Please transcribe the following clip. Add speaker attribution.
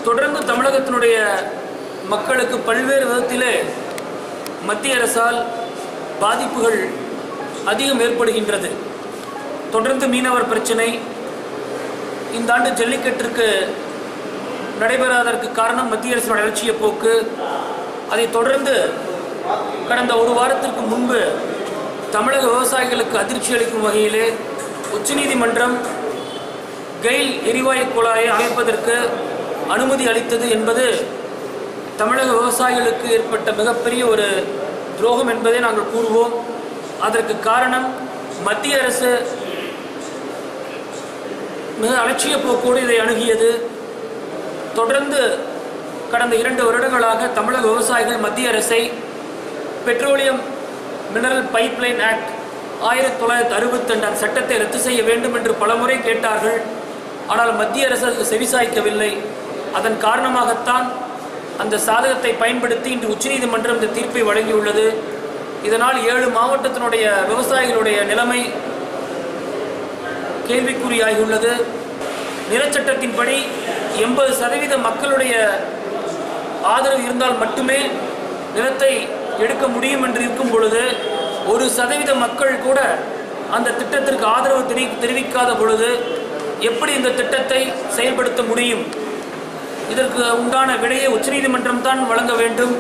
Speaker 1: தொடர்ந்து தமிழகத்தினுடைய மக்களுக்கு பல்வேறு விதத்திலே மத்திய அரசால் பாதிப்புகள் அதிகம் ஏற்படுகின்றது. தொடர்ந்து மீனவர் பிரச்சனை, இந்த ஆண்டு ஜல்லிக்கட்டிற்கு நடைபெறாததற்கு காரணம் மத்திய அரசின் அலட்சிய போக்கு. அதைத் தொடர்ந்து கடந்த ஒரு வாரத்திற்கு முன்பு தமிழக விவசாயிகளுக்கு அதிர்ச்சி அளிக்கும் வகையிலே உச்சநீதிமன்றம் கெயில் எரிவாயு குழாயை அமைப்பதற்கு அனுமதி அளித்தது என்பது தமிழக விவசாயிகளுக்கு ஏற்பட்ட மிகப்பெரிய ஒரு துரோகம் என்பதை நாங்கள் கூறுவோம். அதற்கு காரணம் மத்திய அரசு மிக அலட்சிய போக்கோடு இதை அணுகியது. தொடர்ந்து கடந்த 2 வருடங்களாக தமிழக விவசாயிகள் மத்திய அரசை பெட்ரோலியம் மினரல் பைப்லைன் ஆக்ட் 1962 அந்த சட்டத்தை ரத்து செய்ய வேண்டும் என்று பலமுறை கேட்டார்கள். ஆனால் மத்திய அரசு அதுக்கு செவிசாய்க்கவில்லை. அதன் காரணமாகத்தான் அந்த சாதகத்தை பயன்படுத்தி இன்று உச்சநீதிமன்றம் இந்த தீர்ப்பை வழங்கியுள்ளது. இதனால் 7 மாவட்டத்தினுடைய விவசாயிகளுடைய நிலைமை கேள்விக்குறியாகியுள்ளது. நிலச்சட்டத்தின்படி 80% மக்களுடைய ஆதரவு இருந்தால் மட்டுமே நிலத்தை எடுக்க முடியும் என்று இருக்கும் பொழுது 1% மக்கள் கூட அந்த திட்டத்திற்கு ஆதரவு தெரிவிக்காத பொழுது எப்படி இந்த திட்டத்தை செயல்படுத்த முடியும்? இதற்கு உண்டான விடையை உச்சநீதிமன்றம் தான் வழங்க வேண்டும்.